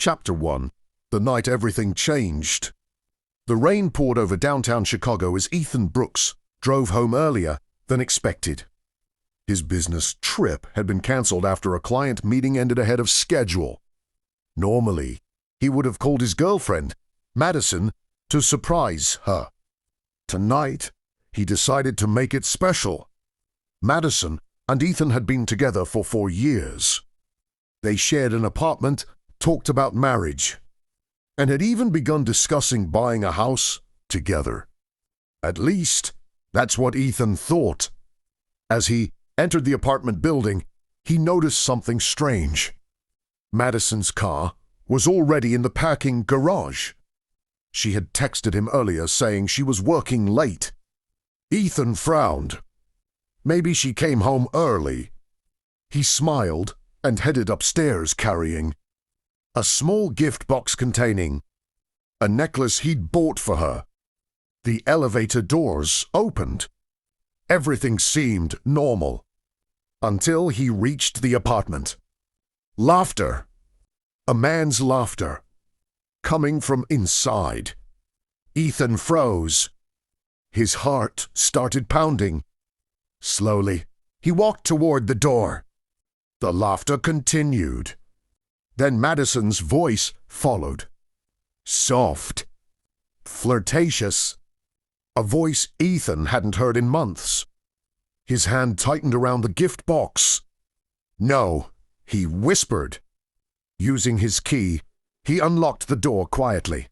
Chapter 1. The Night Everything Changed. The rain poured over downtown Chicago as Ethan Brooks drove home earlier than expected. His business trip had been canceled after a client meeting ended ahead of schedule. Normally, he would have called his girlfriend, Madison, to surprise her. Tonight, he decided to make it special. Madison and Ethan had been together for 4 years. They shared an apartment, talked about marriage, and had even begun discussing buying a house together. At least, that's what Ethan thought. As he entered the apartment building, he noticed something strange. Madison's car was already in the parking garage. She had texted him earlier saying she was working late. Ethan frowned. Maybe she came home early. He smiled and headed upstairs carrying a small gift box containing a necklace he'd bought for her. The elevator doors opened. Everything seemed normal until he reached the apartment. Laughter. A man's laughter. Coming from inside. Ethan froze. His heart started pounding. Slowly, he walked toward the door. The laughter continued. Then Madison's voice followed. Soft. Flirtatious. A voice Ethan hadn't heard in months. His hand tightened around the gift box. No, he whispered. Using his key, he unlocked the door quietly.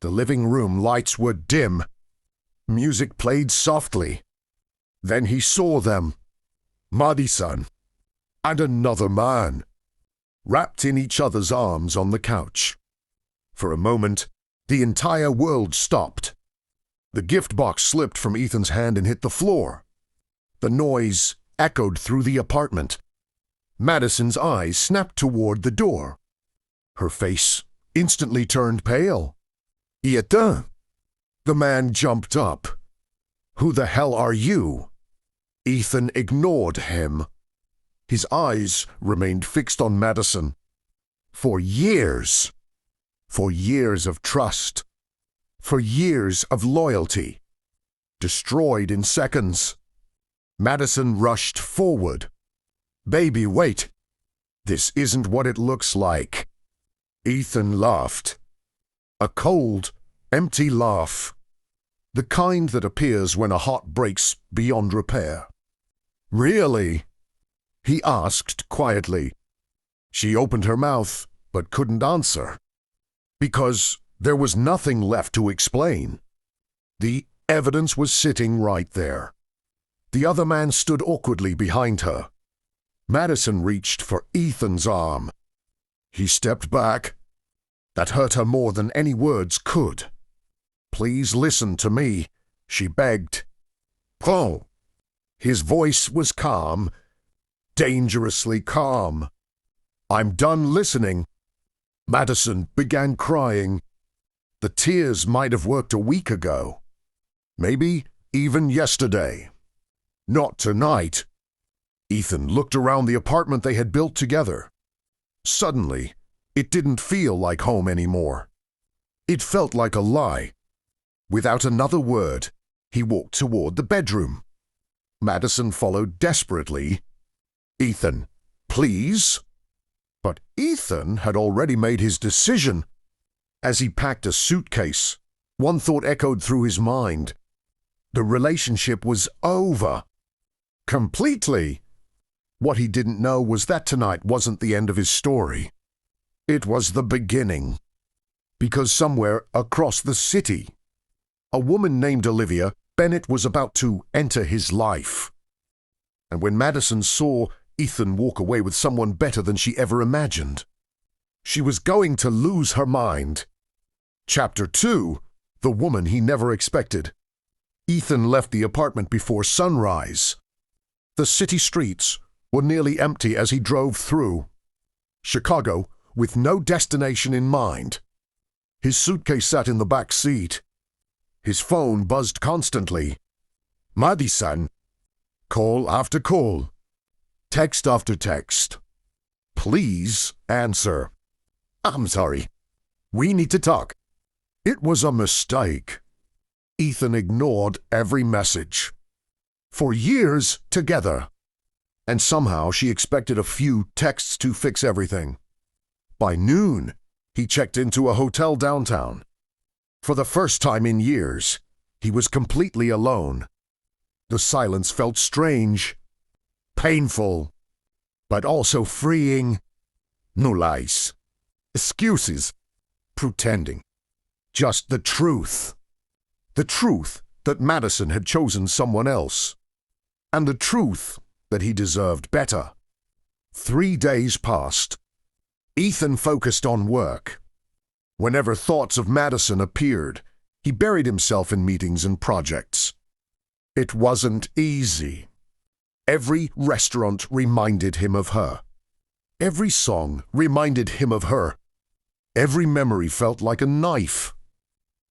The living room lights were dim. Music played softly. Then he saw them. Madison and another man, wrapped in each other's arms on the couch. For a moment, the entire world stopped. The gift box slipped from Ethan's hand and hit the floor. The noise echoed through the apartment. Madison's eyes snapped toward the door. Her face instantly turned pale. Ethan! The man jumped up. Who the hell are you? Ethan ignored him. His eyes remained fixed on Madison. For years. For years of trust. For years of loyalty. Destroyed in seconds. Madison rushed forward. Baby, wait. This isn't what it looks like. Ethan laughed. A cold, empty laugh. The kind that appears when a heart breaks beyond repair. Really? He asked quietly. She opened her mouth, but couldn't answer. Because there was nothing left to explain. The evidence was sitting right there. The other man stood awkwardly behind her. Madison reached for Ethan's arm. He stepped back. That hurt her more than any words could. Please listen to me, she begged. Oh. His voice was calm. Dangerously calm. I'm done listening. Madison began crying. The tears might have worked a week ago. Maybe even yesterday. Not tonight. Ethan looked around the apartment they had built together. Suddenly, it didn't feel like home anymore. It felt like a lie. Without another word, he walked toward the bedroom. Madison followed desperately. Ethan, please? But Ethan had already made his decision. As he packed a suitcase, one thought echoed through his mind. The relationship was over. Completely. What he didn't know was that tonight wasn't the end of his story. It was the beginning. Because somewhere across the city, a woman named Olivia Bennett was about to enter his life. And when Madison saw Ethan walk away with someone better than she ever imagined, she was going to lose her mind. Chapter 2. The woman he never expected. Ethan left the apartment before sunrise. The city streets were nearly empty as he drove through. Chicago, with no destination in mind. His suitcase sat in the back seat. His phone buzzed constantly. Madison. Call after call. Text after text. Please answer. I'm sorry. We need to talk. It was a mistake. Ethan ignored every message. For years together. And somehow she expected a few texts to fix everything. By noon, he checked into a hotel downtown. For the first time in years, he was completely alone. The silence felt strange, painful, but also freeing. No lies, excuses, pretending. Just the truth. The truth that Madison had chosen someone else. And the truth that he deserved better. 3 days passed. Ethan focused on work. Whenever thoughts of Madison appeared, he buried himself in meetings and projects. It wasn't easy. Every restaurant reminded him of her. Every song reminded him of her. Every memory felt like a knife.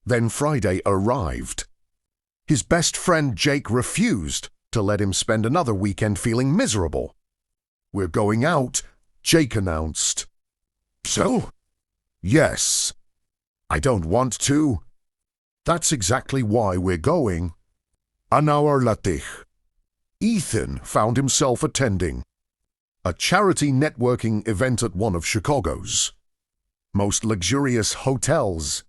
Then Friday arrived. His best friend Jake refused to let him spend another weekend feeling miserable. "We're going out," Jake announced. "So?" "Yes." "I don't want to." "That's exactly why we're going." An hour later, Ethan found himself attending a charity networking event at one of Chicago's most luxurious hotels.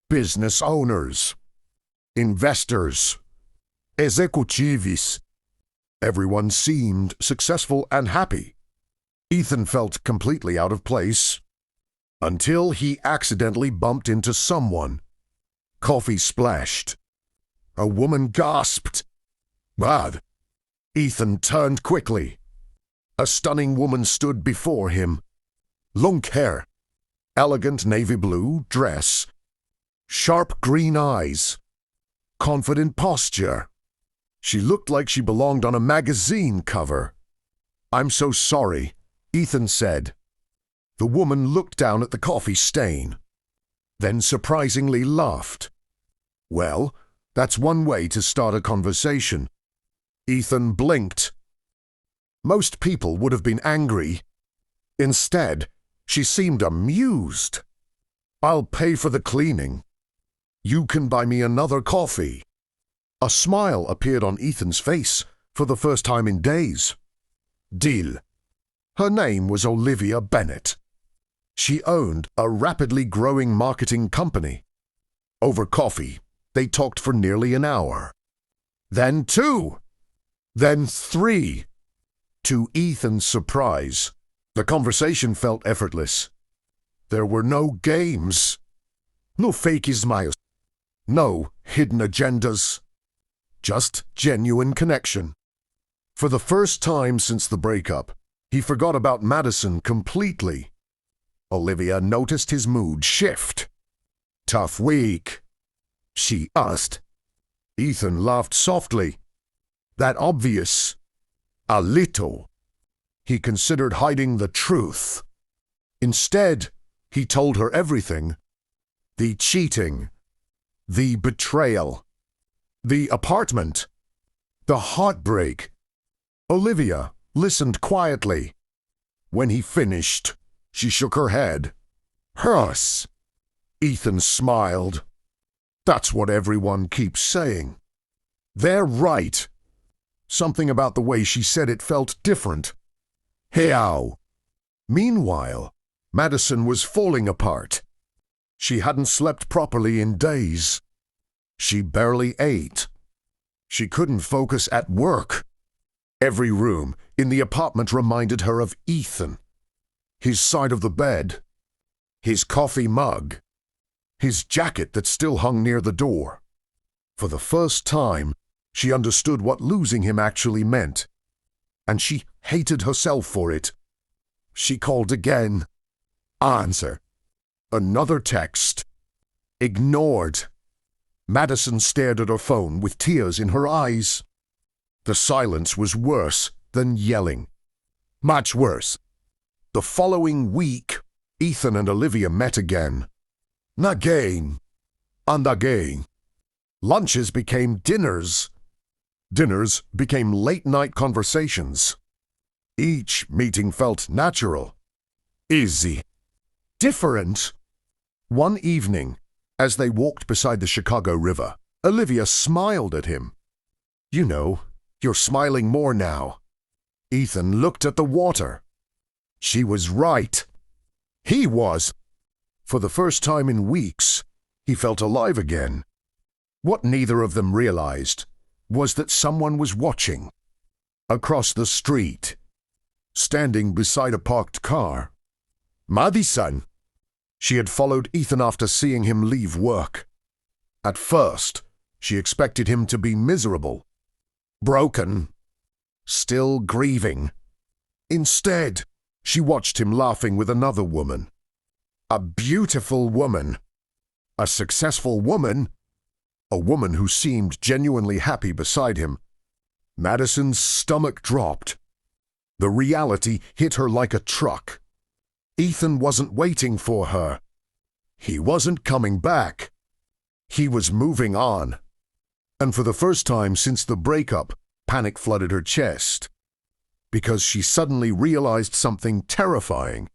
Business owners, investors, executives. Everyone seemed successful and happy. Ethan felt completely out of place until he accidentally bumped into someone. Coffee splashed. A woman gasped. "Bad." Ethan turned quickly. A stunning woman stood before him. Long hair, elegant navy blue dress, sharp green eyes, confident posture. She looked like she belonged on a magazine cover. "I'm so sorry," Ethan said. The woman looked down at the coffee stain, then surprisingly laughed. Well, that's one way to start a conversation. Ethan blinked. Most people would have been angry. Instead, she seemed amused. "I'll pay for the cleaning. You can buy me another coffee." A smile appeared on Ethan's face for the first time in days. Deal. Her name was Olivia Bennett. She owned a rapidly growing marketing company. Over coffee, they talked for nearly an hour. Then 2. Then 3. To Ethan's surprise, the conversation felt effortless. There were no games. No fake smiles. No hidden agendas. Just genuine connection. For the first time since the breakup, he forgot about Madison completely. Olivia noticed his mood shift. "Tough week," she asked. Ethan laughed softly. "That obvious?" "A little." He considered hiding the truth. Instead, he told her everything. The cheating. The betrayal. The apartment. The heartbreak. Olivia listened quietly. When he finished, she shook her head. "Hers." Ethan smiled. "That's what everyone keeps saying." "They're right." Something about the way she said it felt different. "How?" Meanwhile, Madison was falling apart. She hadn't slept properly in days. She barely ate. She couldn't focus at work. Every room in the apartment reminded her of Ethan. His side of the bed. His coffee mug. His jacket that still hung near the door. For the first time, she understood what losing him actually meant. And she hated herself for it. She called again. Answer. Another text. Ignored. Madison stared at her phone with tears in her eyes. The silence was worse than yelling. Much worse. The following week, Ethan and Olivia met again. Again. And again. Lunches became dinners. Dinners became late-night conversations. Each meeting felt natural. Easy. different. One evening, as they walked beside the Chicago River, Olivia smiled at him. "You know, you're smiling more now." Ethan looked at the water. She was right. He was. For the first time in weeks, he felt alive again. What neither of them realized was that someone was watching. Across the street, standing beside a parked car. Madison. She had followed Ethan after seeing him leave work. At first, she expected him to be miserable, broken, still grieving. Instead, she watched him laughing with another woman. A beautiful woman. A successful woman. A woman who seemed genuinely happy beside him. Madison's stomach dropped. The reality hit her like a truck. Ethan wasn't waiting for her. He wasn't coming back. He was moving on. And for the first time since the breakup, panic flooded her chest. Because she suddenly realized something terrifying.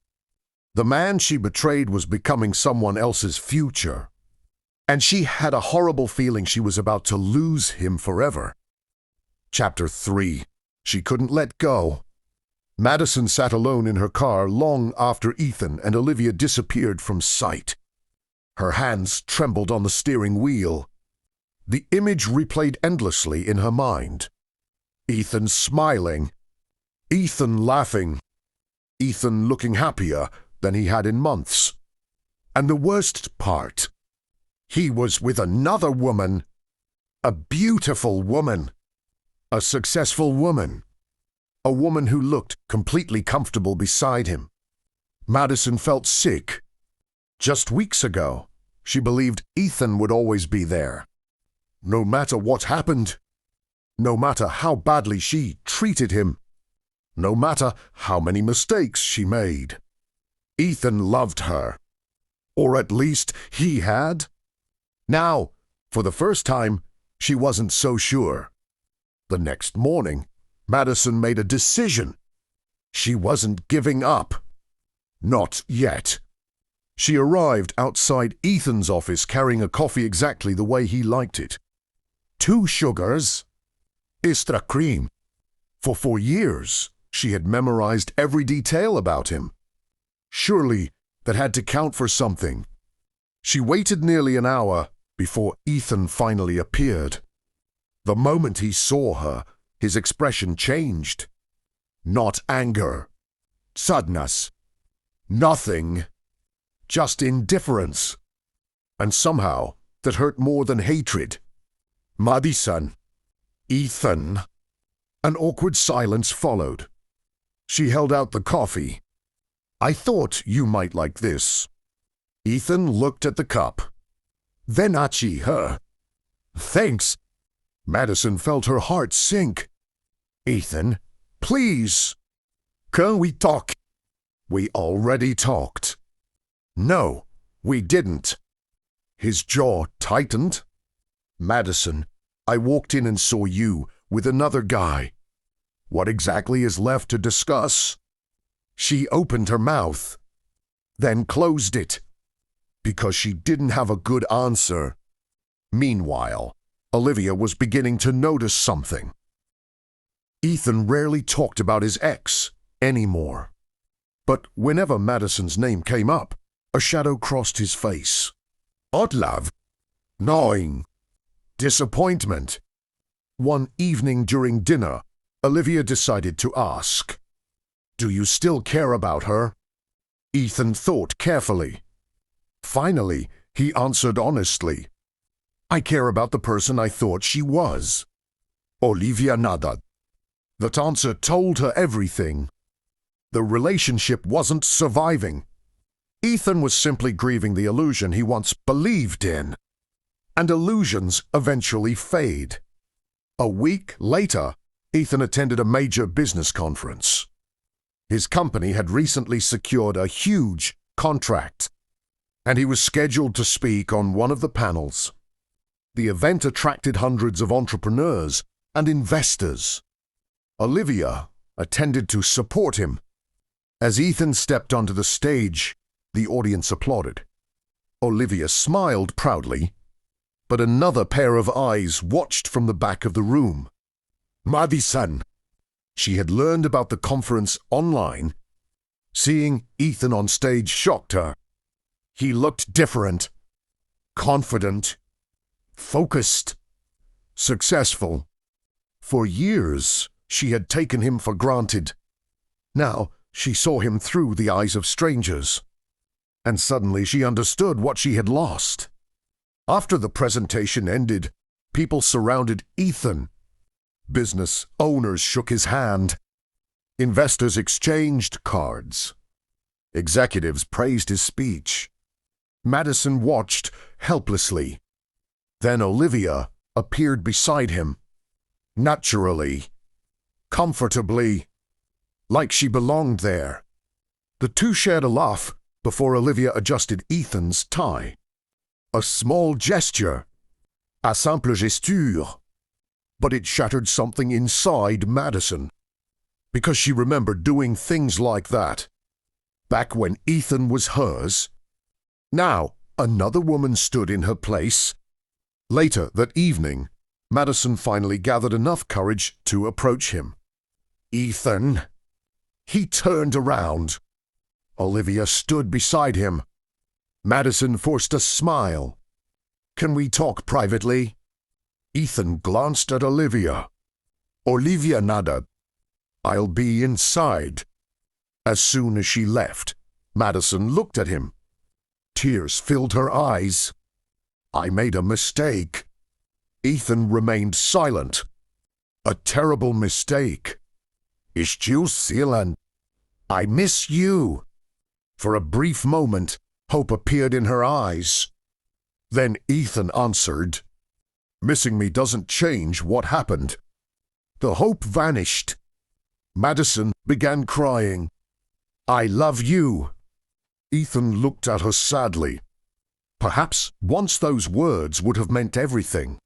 The man she betrayed was becoming someone else's future. And she had a horrible feeling she was about to lose him forever. Chapter 3. She couldn't let go. Madison sat alone in her car long after Ethan and Olivia disappeared from sight. Her hands trembled on the steering wheel. The image replayed endlessly in her mind. Ethan smiling. Ethan laughing. Ethan looking happier than he had in months. And the worst part, he was with another woman. A beautiful woman. A successful woman. A woman who looked completely comfortable beside him. Madison felt sick. Just weeks ago, she believed Ethan would always be there. No matter what happened. No matter how badly she treated him. No matter how many mistakes she made. Ethan loved her. Or at least he had. Now, for the first time, she wasn't so sure. The next morning, Madison made a decision. She wasn't giving up. Not yet. She arrived outside Ethan's office carrying a coffee exactly the way he liked it. 2 sugars. Extra cream. For 4 years, she had memorized every detail about him. Surely that had to count for something. She waited nearly an hour before Ethan finally appeared. The moment he saw her, his expression changed. Not anger. Sadness. Nothing. Just indifference. And somehow that hurt more than hatred. Madison. Ethan. An awkward silence followed. She held out the coffee. "I thought you might like this." Ethan looked at the cup. Then Archie her. "Thanks." Madison felt her heart sink. "Ethan, please." "Can we talk?" "We already talked." "No, we didn't." His jaw tightened. "Madison, I walked in and saw you with another guy. What exactly is left to discuss?" She opened her mouth, then closed it, because she didn't have a good answer. Meanwhile, Olivia was beginning to notice something. Ethan rarely talked about his ex anymore. But whenever Madison's name came up, a shadow crossed his face. Odd love. Gnawing. Disappointment. One evening during dinner, Olivia decided to ask, "Do you still care about her?" Ethan thought carefully. Finally, he answered honestly, "I care about the person I thought she was." Olivia nodded. That answer told her everything. The relationship wasn't surviving. Ethan was simply grieving the illusion he once believed in. And illusions eventually fade. A week later, Ethan attended a major business conference. His company had recently secured a huge contract, and he was scheduled to speak on one of the panels. The event attracted hundreds of entrepreneurs and investors. Olivia attended to support him. As Ethan stepped onto the stage, The audience applauded. Olivia smiled proudly, but another pair of eyes watched from the back of the room. Madison! She had learned about the conference online. Seeing Ethan on stage shocked her. He looked different, confident, focused, successful. For years, she had taken him for granted. Now, she saw him through the eyes of strangers. And suddenly she understood what she had lost. After the presentation ended, people surrounded Ethan. Business owners shook his hand. Investors exchanged cards. Executives praised his speech. Madison watched helplessly. Then Olivia appeared beside him. Naturally, comfortably, like she belonged there. The two shared a laugh before Olivia adjusted Ethan's tie. A small gesture, a simple gesture, but it shattered something inside Madison, because she remembered doing things like that back when Ethan was hers. Now, another woman stood in her place. Later that evening, Madison finally gathered enough courage to approach him. Ethan. He turned around. Olivia stood beside him. Madison forced a smile. Can we talk privately? Ethan glanced at Olivia. Olivia nodded. I'll be inside. As soon as she left, Madison looked at him. Tears filled her eyes. I made a mistake. Ethan remained silent. A terrible mistake. Ich silent. I miss you. For a brief moment, hope appeared in her eyes. Then Ethan answered, Missing me doesn't change what happened. The hope vanished. Madison began crying. I love you. Ethan looked at her sadly. Perhaps once those words would have meant everything.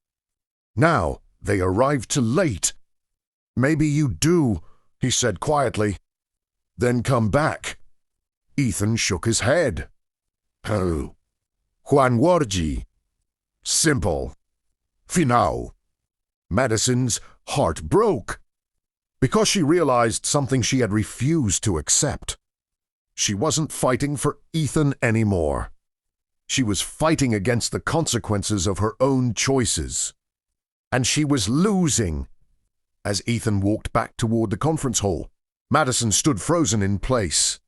Now they arrived too late. Maybe you do, he said quietly. Then come back. Ethan shook his head. Oh. Juan Wargi. Simple. Final. Madison's heart broke. Because she realized something she had refused to accept. She wasn't fighting for Ethan anymore. She was fighting against the consequences of her own choices. And she was losing. As Ethan walked back toward the conference hall, Madison stood frozen in place.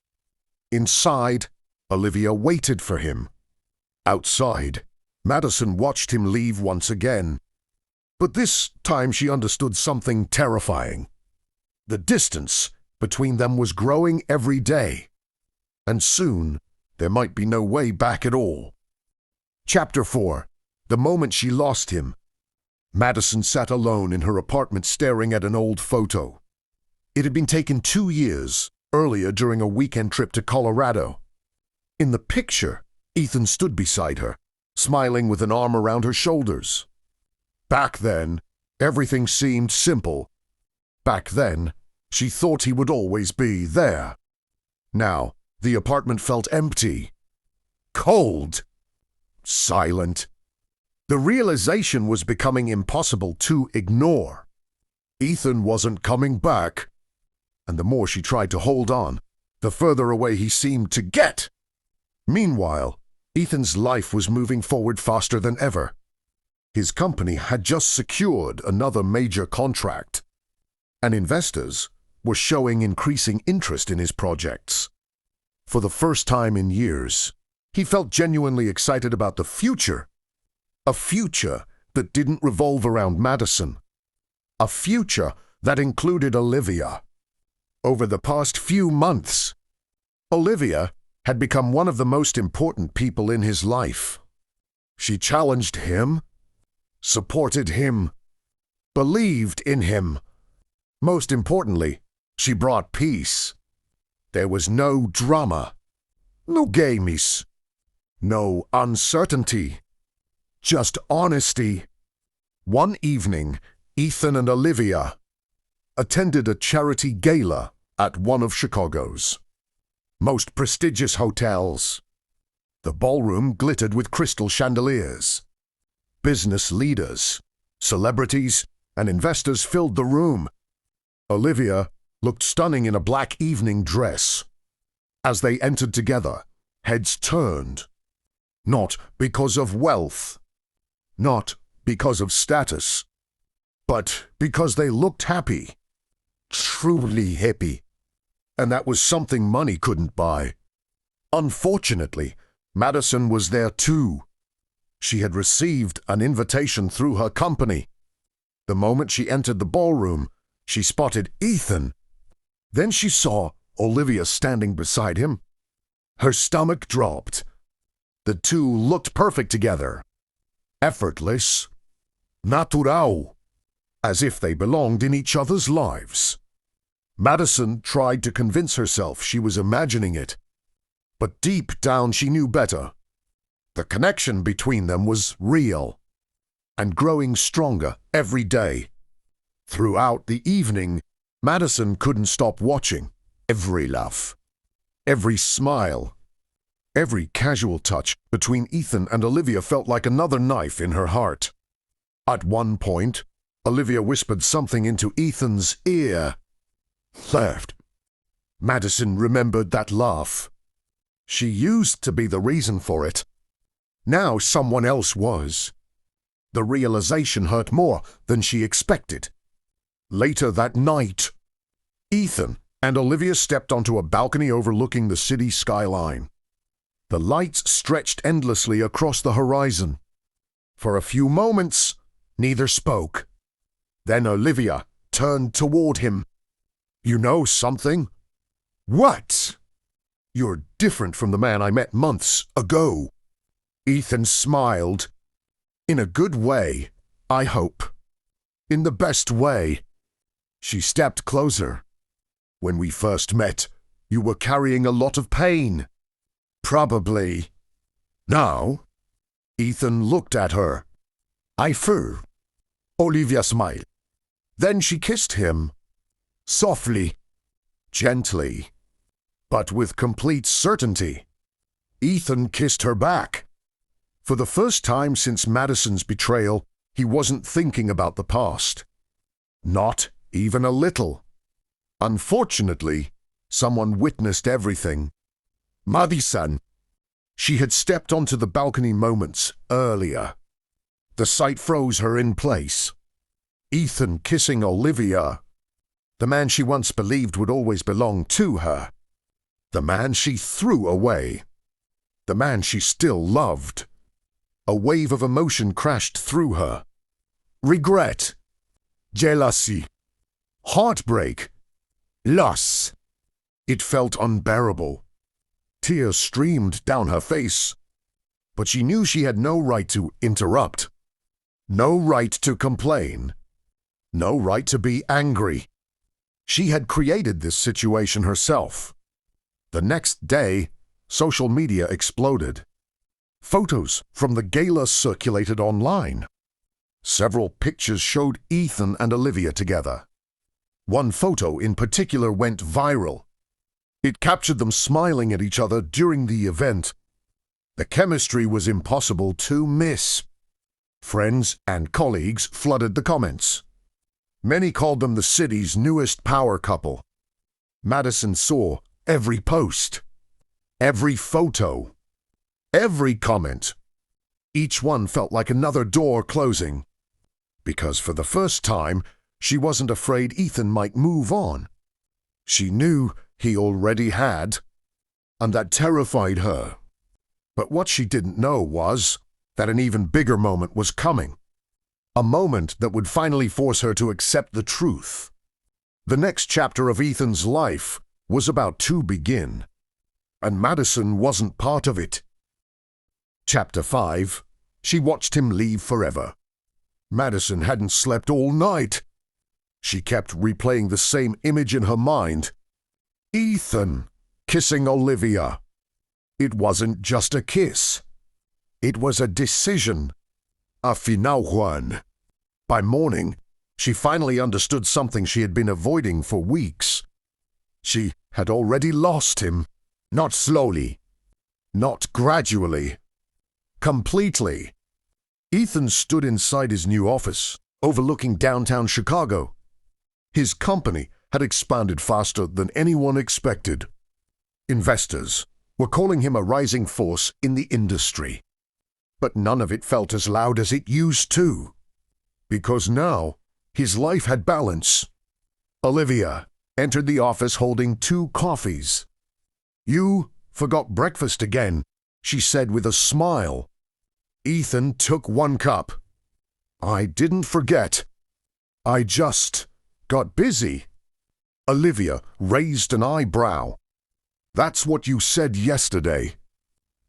Inside, Olivia waited for him. Outside, Madison watched him leave once again. But this time she understood something terrifying. The distance between them was growing every day. And soon, there might be no way back at all. Chapter 4. The moment she lost him. Madison sat alone in her apartment staring at an old photo. It had been taken 2 years, earlier during a weekend trip to Colorado. In the picture, Ethan stood beside her, smiling with an arm around her shoulders. Back then, everything seemed simple. Back then, she thought he would always be there. Now, the apartment felt empty. Cold. Silent. The realization was becoming impossible to ignore. Ethan wasn't coming back. And the more she tried to hold on, the further away he seemed to get. Meanwhile, Ethan's life was moving forward faster than ever. His company had just secured another major contract. And investors were showing increasing interest in his projects. For the first time in years, he felt genuinely excited about the future. A future that didn't revolve around Madison. A future that included Olivia. Over the past few months, Olivia had become one of the most important people in his life. She challenged him, supported him, believed in him. Most importantly, she brought peace. There was no drama, no games, no uncertainty, just honesty. One evening, Ethan and Olivia attended a charity gala at one of Chicago's most prestigious hotels. The ballroom glittered with crystal chandeliers. Business leaders, celebrities, and investors filled the room. Olivia looked stunning in a black evening dress. As they entered together, heads turned. Not because of wealth, not because of status, but because they looked happy. Truly happy. And that was something money couldn't buy. Unfortunately, Madison was there too. She had received an invitation through her company. The moment she entered the ballroom, she spotted Ethan. Then she saw Olivia standing beside him. Her stomach dropped. The two looked perfect together. Effortless. Natural. As if they belonged in each other's lives. Madison tried to convince herself she was imagining it. But deep down she knew better. The connection between them was real. And growing stronger every day. Throughout the evening, Madison couldn't stop watching. Every laugh, every smile, every casual touch between Ethan and Olivia felt like another knife in her heart. At one point, Olivia whispered something into Ethan's ear. Laughed. Madison remembered that laugh. She used to be the reason for it. Now someone else was. The realization hurt more than she expected. Later that night, Ethan and Olivia stepped onto a balcony overlooking the city skyline. The lights stretched endlessly across the horizon. For a few moments, neither spoke. Then Olivia turned toward him. You know something? What? You're different from the man I met months ago. Ethan smiled. In a good way, I hope. In the best way. She stepped closer. When we first met, you were carrying a lot of pain. Probably. Now? Ethan looked at her. I fear. Olivia smiled. Then she kissed him. Softly. Gently. But with complete certainty. Ethan kissed her back. For the first time since Madison's betrayal, he wasn't thinking about the past. Not even a little. Unfortunately, someone witnessed everything. Madison. She had stepped onto the balcony moments earlier. The sight froze her in place. Ethan kissing Olivia. The man she once believed would always belong to her. The man she threw away. The man she still loved. A wave of emotion crashed through her. Regret. Jealousy. Heartbreak. Loss. It felt unbearable. Tears streamed down her face. But she knew she had no right to interrupt. No right to complain. No right to be angry. She had created this situation herself. The next day, social media exploded. Photos from the gala circulated online. Several pictures showed Ethan and Olivia together. One photo in particular went viral. It captured them smiling at each other during the event. The chemistry was impossible to miss. Friends and colleagues flooded the comments. Many called them the city's newest power couple. Madison saw every post, every photo, every comment. Each one felt like another door closing. Because for the first time, she wasn't afraid Ethan might move on. She knew he already had, and that terrified her. But what she didn't know was that an even bigger moment was coming. A moment that would finally force her to accept the truth. The next chapter of Ethan's life was about to begin, and Madison wasn't part of it. Chapter 5. She watched him leave forever. Madison hadn't slept all night. She kept replaying the same image in her mind. Ethan kissing Olivia. It wasn't just a kiss. It was a decision. A final one. By morning, she finally understood something she had been avoiding for weeks. She had already lost him. Not slowly. Not gradually. Completely. Ethan stood inside his new office, overlooking downtown Chicago. His company had expanded faster than anyone expected. Investors were calling him a rising force in the industry. But none of it felt as loud as it used to. Because now, his life had balance. Olivia entered the office holding 2 coffees. "You forgot breakfast again," she said with a smile. Ethan took 1 cup. "I didn't forget. I just got busy." Olivia raised an eyebrow. "That's what you said yesterday."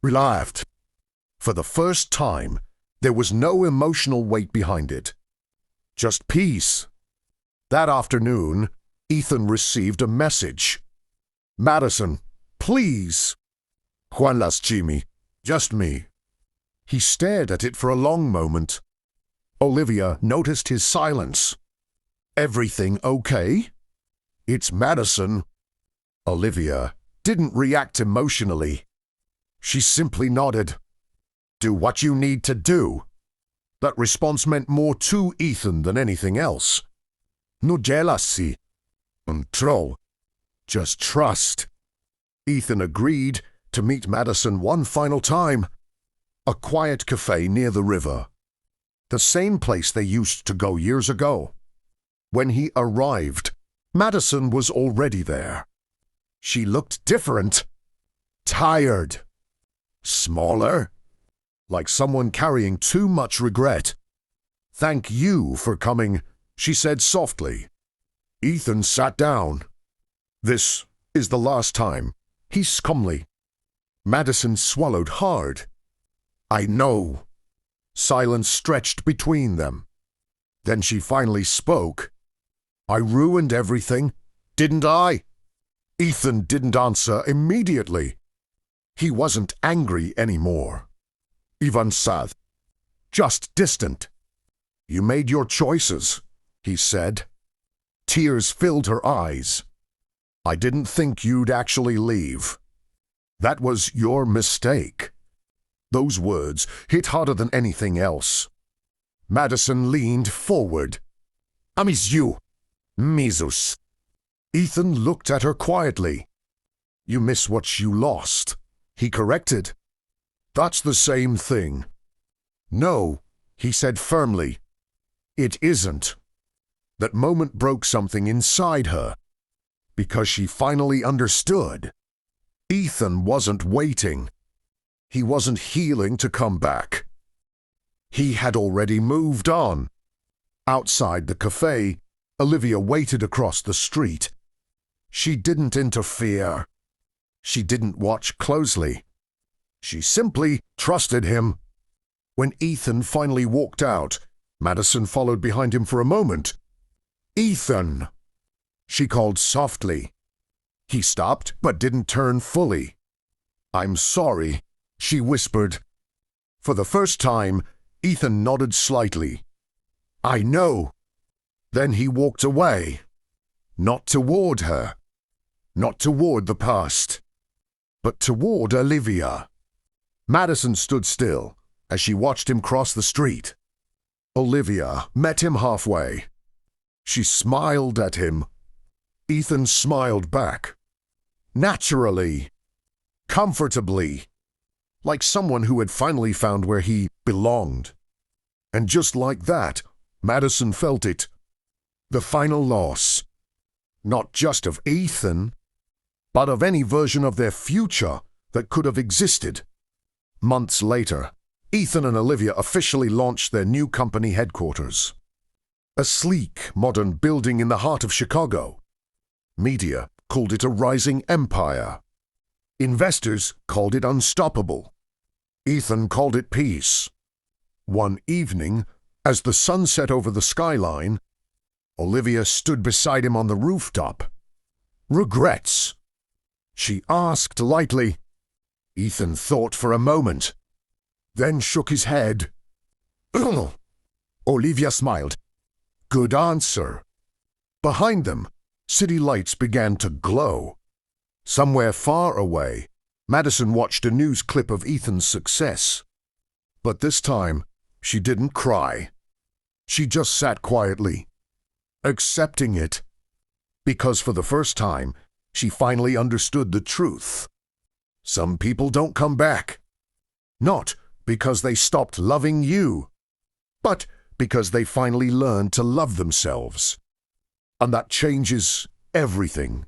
We laughed. For the first time, there was no emotional weight behind it. Just peace. That afternoon, Ethan received a message. "Madison, please." "Juan las Jimmy, just me." He stared at it for a long moment. Olivia noticed his silence. "Everything okay?" "It's Madison." Olivia didn't react emotionally. She simply nodded. "Do what you need to do." That response meant more to Ethan than anything else. "No jealousy. Control. Just trust." Ethan agreed to meet Madison one final time. A quiet cafe near the river. The same place they used to go years ago. When he arrived, Madison was already there. She looked different. Tired. Smaller. Like someone carrying too much regret. "Thank you for coming," she said softly. Ethan sat down. "This is the last time," he calmly. Madison swallowed hard. "I know." Silence stretched between them. Then she finally spoke. "I ruined everything, didn't I?" Ethan didn't answer immediately. He wasn't angry anymore. Ivan sad. Just distant. "You made your choices," he said. Tears filled her eyes. "I didn't think you'd actually leave. That was your mistake." Those words hit harder than anything else. Madison leaned forward. "I miss you, Misus." Ethan looked at her quietly. "You miss what you lost," he corrected. "That's the same thing." "No," he said firmly. "It isn't." That moment broke something inside her. Because she finally understood. Ethan wasn't waiting. He wasn't healing to come back. He had already moved on. Outside the cafe, Olivia waited across the street. She didn't interfere. She didn't watch closely. She simply trusted him. When Ethan finally walked out, Madison followed behind him for a moment. "Ethan!" she called softly. He stopped but didn't turn fully. "I'm sorry," she whispered. For the first time, Ethan nodded slightly. "I know." Then he walked away. Not toward her. Not toward the past. But toward Olivia. Madison stood still as she watched him cross the street. Olivia met him halfway. She smiled at him. Ethan smiled back. Naturally. Comfortably. Like someone who had finally found where he belonged. And just like that, Madison felt it. The final loss. Not just of Ethan, but of any version of their future that could have existed. Months later, Ethan and Olivia officially launched their new company headquarters. A sleek, modern building in the heart of Chicago. Media called it a rising empire. Investors called it unstoppable. Ethan called it peace. One evening, as the sun set over the skyline, Olivia stood beside him on the rooftop. "Regrets?" she asked lightly. Ethan thought for a moment, then shook his head. Olivia smiled. "Good answer." Behind them, city lights began to glow. Somewhere far away, Madison watched a news clip of Ethan's success. But this time, she didn't cry. She just sat quietly, accepting it. Because for the first time, she finally understood the truth. Some people don't come back. Not because they stopped loving you, but because they finally learned to love themselves. And that changes everything.